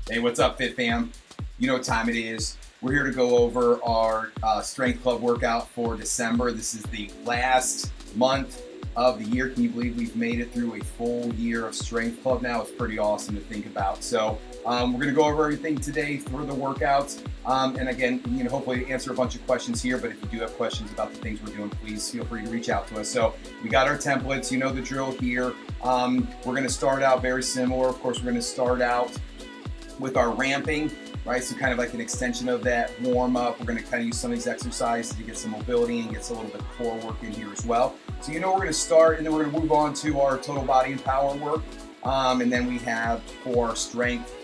Hey, what's up, Fit Fam? You know what time it is. We're here to go over our Strength Club workout for December. This is the last month of the year. Can you believe we've made it through a full year of Strength Club now? It's pretty awesome to think about. So we're going to go over everything today through the workouts. And again, hopefully answer a bunch of questions here. But if you do have questions about the things we're doing, please feel free to reach out to us. So we got our templates. You know the drill here. We're going to start out very similar. Of course, we're going to start out with our ramping, right? So kind of like an extension of that warm up. We're going to kind of use some of these exercises to get some mobility and get a little bit of core work in here as well. So we're going to start, and then we're going to move on to our total body and power work. And then we have for our strength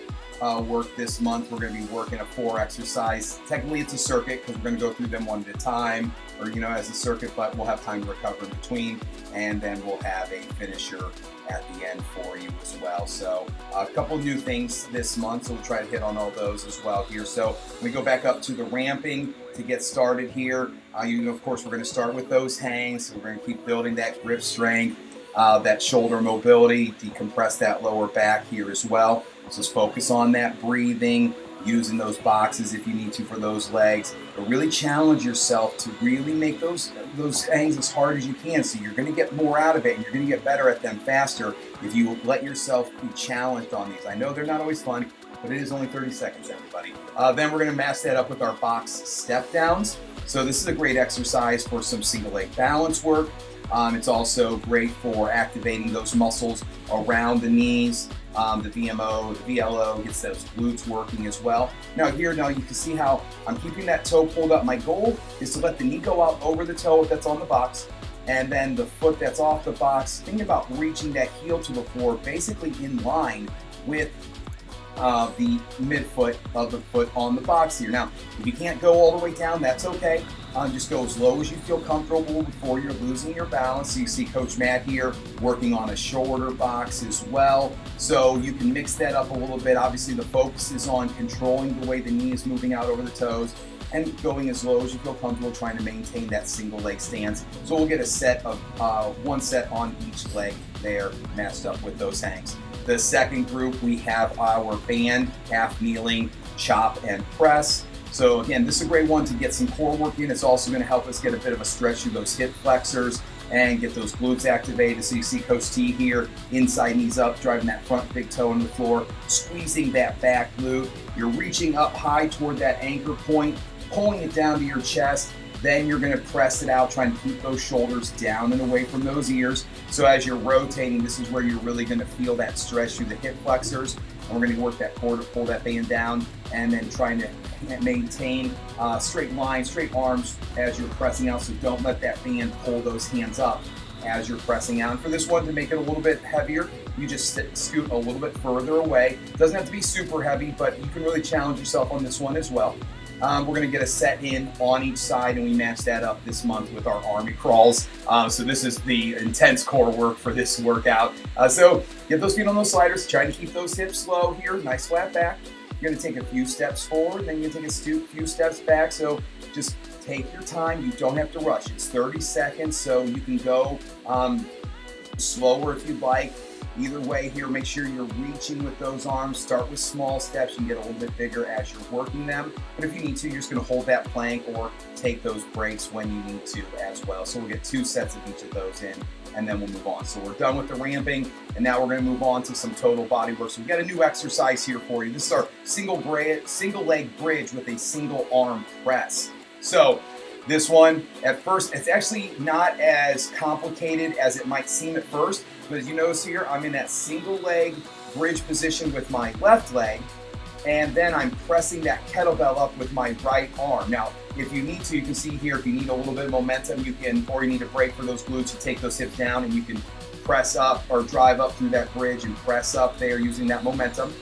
work this month, we're going to be working a 4 exercise. Technically it's a circuit because we're going to go through them one at a time, or as a circuit, but we'll have time to recover in between, and then we'll have a finisher at the end for you as well. So a couple new things this month, so we'll try to hit on all those as well here. So we go back up to the ramping to get started here. Of course, we're going to start with those hangs. So we're going to keep building that grip strength, that shoulder mobility, decompress that lower back here as well. So just focus on that breathing, using those boxes if you need to for those legs, but really challenge yourself to really make those hangs as hard as you can. So you're going to get more out of it, and you're going to get better at them faster if you let yourself be challenged on these. I know they're not always fun, but it is only 30 seconds, everybody. Then we're going to match that up with our box step downs. So this is a great exercise for some single leg balance work. It's also great for activating those muscles around the knees. The VMO, the VLO gets those glutes working as well. Now you can see how I'm keeping that toe pulled up. My goal is to let the knee go out over the toe that's on the box, and then the foot that's off the box, think about reaching that heel to the floor, basically in line with the midfoot of the foot on the box here. Now, if you can't go all the way down, that's okay. Just go as low as you feel comfortable before you're losing your balance. So you see Coach Matt here working on a shorter box as well. So you can mix that up a little bit. Obviously, the focus is on controlling the way the knee is moving out over the toes and going as low as you feel comfortable, trying to maintain that single leg stance. So we'll get a set of one set on each leg there, matched up with those hangs. The second group, we have our band, half kneeling, chop, and press. So again, this is a great one to get some core work in. It's also going to help us get a bit of a stretch through those hip flexors and get those glutes activated. So you see Coach T here, inside knees up, driving that front big toe on the floor, squeezing that back glute. You're reaching up high toward that anchor point, pulling it down to your chest. Then you're going to press it out, trying to keep those shoulders down and away from those ears. So as you're rotating, this is where you're really going to feel that stretch through the hip flexors. And we're going to work that core to pull that band down, and then trying to maintain straight lines, straight arms as you're pressing out. So don't let that band pull those hands up as you're pressing out. And for this one, to make it a little bit heavier, you just scoot a little bit further away. It doesn't have to be super heavy, but you can really challenge yourself on this one as well. We're going to get a set in on each side, and we match that up this month with our army crawls. So this is the intense core work for this workout. So get those feet on those sliders. Try to keep those hips low here. Nice flat back. You're going to take a few steps forward, then you're going to take a few steps back. So just take your time. You don't have to rush. It's 30 seconds, so you can go slower if you'd like. Either way here, make sure you're reaching with those arms. Start with small steps. You can get a little bit bigger as you're working them. But if you need to, you're just going to hold that plank or take those breaks when you need to as well. So we'll get 2 sets of each of those in, and then we'll move on. So we're done with the ramping, and now we're going to move on to some total body work. So we've got a new exercise here for you. This is our single leg bridge with a single arm press. So this one, at first, it's actually not as complicated as it might seem at first. But as you notice here, I'm in that single leg bridge position with my left leg, and then I'm pressing that kettlebell up with my right arm. Now, if you need to, you can see here, if you need a little bit of momentum, you can, or you need a break for those glutes, you take those hips down and you can press up or drive up through that bridge and press up there using that momentum.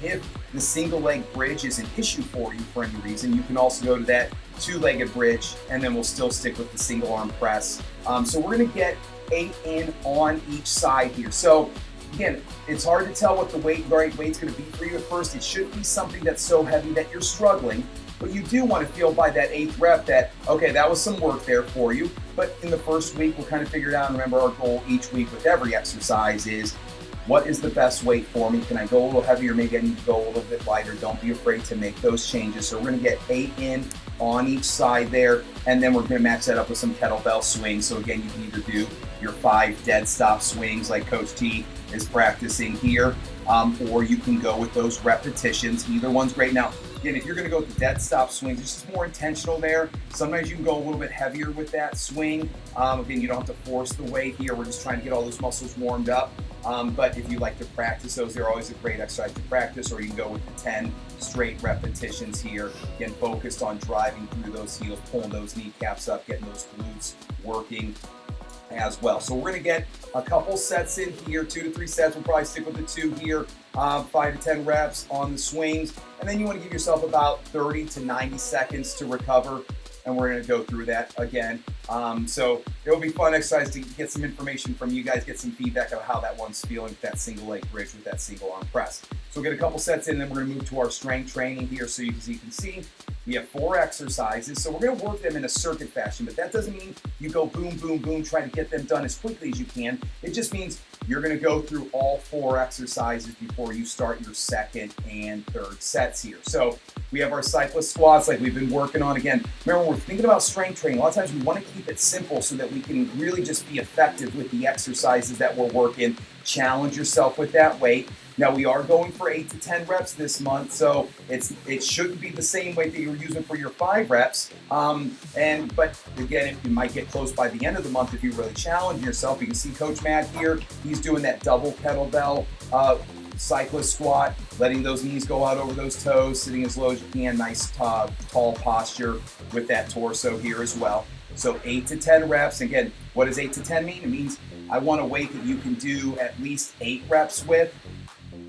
If the single leg bridge is an issue for you for any reason, you can also go to that 2-legged bridge, and then we'll still stick with the single arm press. So we're going to get 8 in on each side here. So again, it's hard to tell what the right weight's going to be for you at first. It shouldn't be something that's so heavy that you're struggling, but you do want to feel by that 8th rep that, okay, that was some work there for you. But in the first week, we'll kind of figure it out. And remember, our goal each week with every exercise is what is the best weight for me? Can I go a little heavier? Maybe I need to go a little bit lighter. Don't be afraid to make those changes. So we're going to get 8 in on each side there, and then we're going to match that up with some kettlebell swings. So again, you can either do your 5 dead stop swings like Coach T is practicing here, or you can go with those repetitions. Either one's great. Now, again, if you're going to go with the dead stop swings, it's just more intentional there. Sometimes you can go a little bit heavier with that swing. Again, you don't have to force the weight here. We're just trying to get all those muscles warmed up. But if you like to practice those, they're always a great exercise to practice, or you can go with the 10 straight repetitions here. Again, focused on driving through those heels, pulling those kneecaps up, getting those glutes working as well. So we're going to get a couple sets in here, 2 to 3 sets. We'll probably stick with the 2 here, 5 to 10 reps on the swings. And then you want to give yourself about 30 to 90 seconds to recover. And we're going to go through that again. So it'll be fun exercise to get some information from you guys, get some feedback on how that one's feeling with that single leg bridge with that single arm press. So we'll get a couple sets in, then we're going to move to our strength training here. So as you can see, we have 4 exercises. So we're going to work them in a circuit fashion, but that doesn't mean you go boom, boom, boom, trying to get them done as quickly as you can. It just means you're going to go through all 4 exercises before you start your second and third sets here. So we have our cyclist squats like we've been working on. Again, remember, we're thinking about strength training. A lot of times we want to keep it simple so that we can really just be effective with the exercises that we're working. Challenge yourself with that weight. Now we are going for 8 to 10 reps this month, so it shouldn't be the same weight that you were using for your 5 reps. But again, you might get close by the end of the month if you really challenge yourself. You can see Coach Matt here. He's doing that double kettlebell cyclist squat, letting those knees go out over those toes, sitting as low as you can. Nice tall posture with that torso here as well. So 8 to 10 reps. Again, what does 8 to 10 mean? It means I want a weight that you can do at least 8 reps with.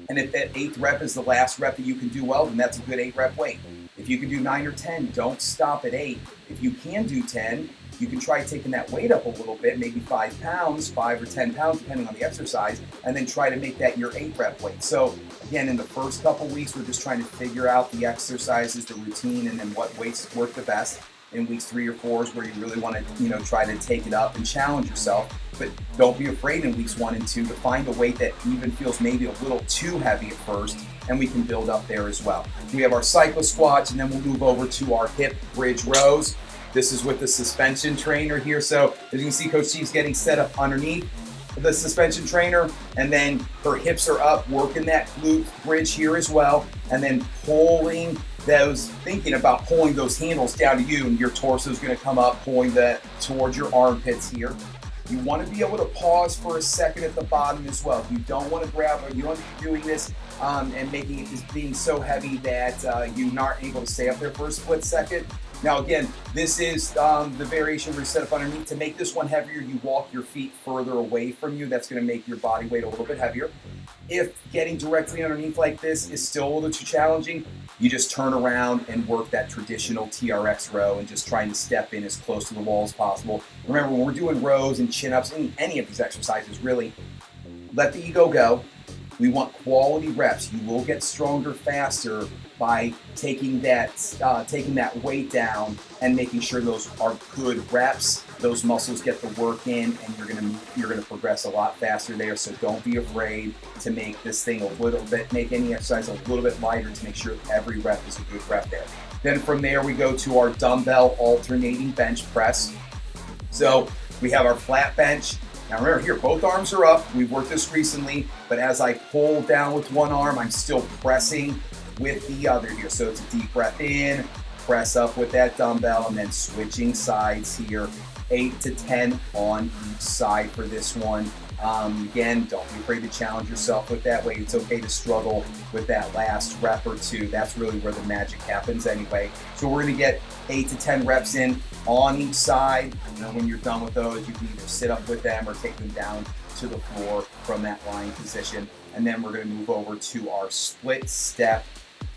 And if that 8th rep is the last rep that you can do well, then that's a good 8 rep weight. If you can do 9 or 10, don't stop at 8. If you can do 10, you can try taking that weight up a little bit, maybe 5 pounds, 5 or 10 pounds, depending on the exercise, and then try to make that your 8 rep weight. So again, in the first couple weeks, we're just trying to figure out the exercises, the routine, and then what weights work the best. In weeks 3 or 4 is where you really want to, try to take it up and challenge yourself. But don't be afraid in weeks 1 and 2 to find a weight that even feels maybe a little too heavy at first, and we can build up there as well. We have our cyclist squats, and then we'll move over to our hip bridge rows. This is with the suspension trainer here. So as you can see, Coach T's getting set up underneath the suspension trainer, and then her hips are up, working that glute bridge here as well, and then thinking about pulling those handles down to you, and your torso is going to come up, pulling that towards your armpits here. You want to be able to pause for a second at the bottom as well. You don't want to grab, or you don't want to be doing this and making it just being so heavy that you're not able to stay up there for a split second. Now again, this is the variation where you set up underneath. To make this one heavier, you walk your feet further away from you. That's going to make your body weight a little bit heavier. If getting directly underneath like this is still a little too challenging, you just turn around and work that traditional TRX row and just trying to step in as close to the wall as possible. Remember, when we're doing rows and chin-ups, any of these exercises, really, let the ego go. We want quality reps. You will get stronger faster by taking that weight down and making sure those are good reps. Those muscles get the work in, and you're gonna progress a lot faster there. So don't be afraid to make this thing make any exercise a little bit lighter to make sure every rep is a good rep there. Then from there we go to our dumbbell alternating bench press. So we have our flat bench. Now remember here, both arms are up. We've worked this recently, but as I pull down with one arm, I'm still pressing with the other here. So it's a deep breath in, press up with that dumbbell, and then switching sides here. 8 to 10 on each side for this one. Again, don't be afraid to challenge yourself with that weight. It's okay to struggle with that last rep or 2. That's really where the magic happens anyway. So we're gonna get 8 to 10 reps in on each side. When you're done with those, you can either sit up with them or take them down to the floor from that lying position. And then we're gonna move over to our split step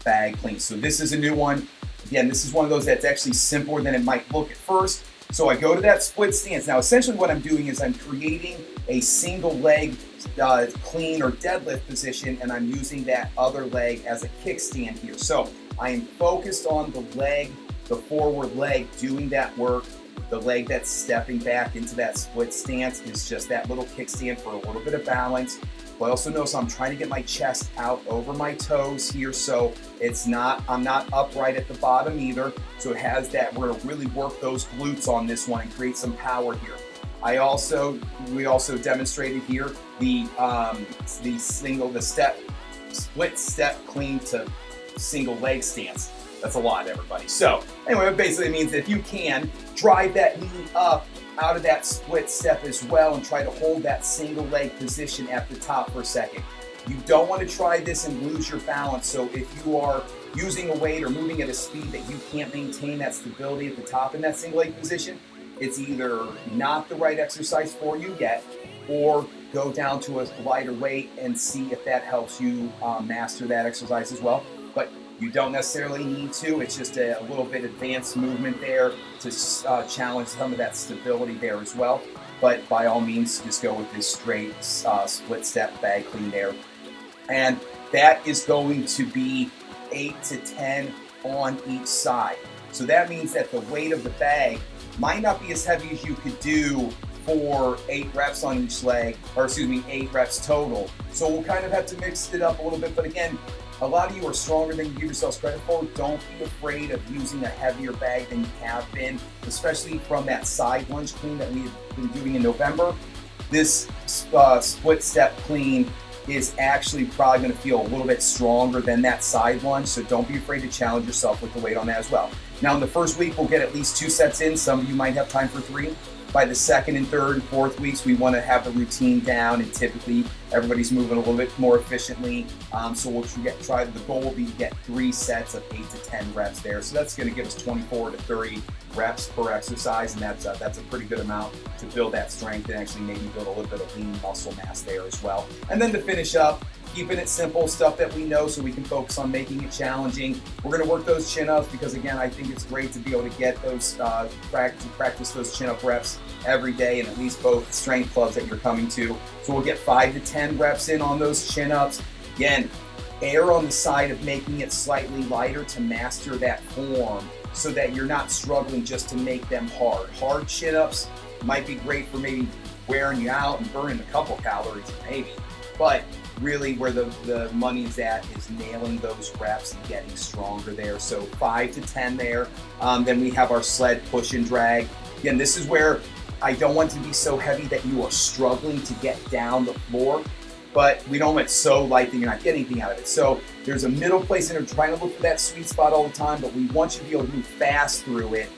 bag clean. So this is a new one. Again, this is one of those that's actually simpler than it might look at first. So I go to that split stance. Now, essentially what I'm doing is I'm creating a single leg clean or deadlift position, and I'm using that other leg as a kickstand here. So I am focused on the leg, the forward leg, doing that work. The leg that's stepping back into that split stance is just that little kickstand for a little bit of balance. But I also notice I'm trying to get my chest out over my toes here, so I'm not upright at the bottom either. So it has that, we're gonna really work those glutes on this one and create some power here. We also demonstrated here the split step clean to single leg stance. That's a lot, everybody. So anyway, it basically means that if you can, drive that knee up out of that split step as well and try to hold that single leg position at the top for a second. You don't want to try this and lose your balance. So if you are using a weight or moving at a speed that you can't maintain that stability at the top in that single leg position, it's either not the right exercise for you yet, or go down to a lighter weight and see if that helps you master that exercise as well. But you don't necessarily need to. It's just a little bit advanced movement there to challenge some of that stability there as well. But by all means, just go with this straight split step bag clean there. And that is going to be 8 to 10 on each side. So that means that the weight of the bag might not be as heavy as you could do for 8 reps on each leg, or 8 reps total. So we'll kind of have to mix it up a little bit. But again, a lot of you are stronger than you give yourselves credit for. Don't be afraid of using a heavier bag than you have been, especially from that side lunge clean that we've been doing in November. This split step clean is actually probably going to feel a little bit stronger than that side lunge, so don't be afraid to challenge yourself with the weight on that as well. Now in the first week, we'll get at least 2 sets in. Some of you might have time for 3. By the second and third and fourth weeks, we want to have the routine down, and typically everybody's moving a little bit more efficiently. So we'll try. The goal will be to get 3 sets of 8 to 10 reps there. So that's going to give us 24 to 30 reps per exercise, and that's a pretty good amount to build that strength and actually maybe build a little bit of lean muscle mass there as well. And then to finish up, keeping it simple, stuff that we know, so we can focus on making it challenging. We're going to work those chin-ups because, again, I think it's great to be able to get those practice those chin-up reps every day in at least both strength clubs that you're coming to. So we'll get 5 to 10 reps in on those chin-ups. Again, err on the side of making it slightly lighter to master that form so that you're not struggling just to make them hard. Hard chin-ups might be great for maybe wearing you out and burning a couple calories maybe, but really where the money's at is nailing those reps and getting stronger there. So 5 to 10 there. Then we have our sled push and drag. Again, this is where I don't want to be so heavy that you are struggling to get down the floor, but we don't want it so light that you're not getting anything out of it. So there's a middle place, and we're trying to look for that sweet spot all the time, but we want you to be able to move fast through it.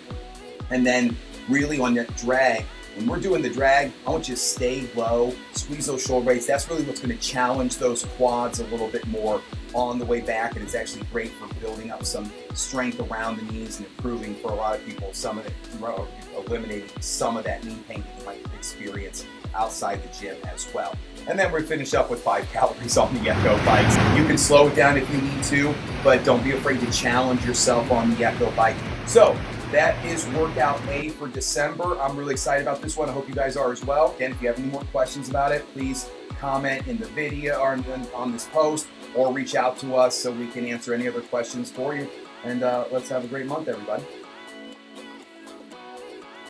And then really on that drag, when we're doing the drag, I want you to stay low, squeeze those shoulder blades. That's really what's going to challenge those quads a little bit more on the way back, and it's actually great for building up some strength around the knees and improving for a lot of people eliminating some of that knee pain that you might experience outside the gym as well. And then we finish up with 5 calories on the Echo bikes. You can slow it down if you need to, but don't be afraid to challenge yourself on the Echo bike. So that is workout A for December. I'm really excited about this one. I hope you guys are as well. Again, if you have any more questions about it, please comment in the video or on this post, or reach out to us so we can answer any other questions for you. And let's have a great month, everybody.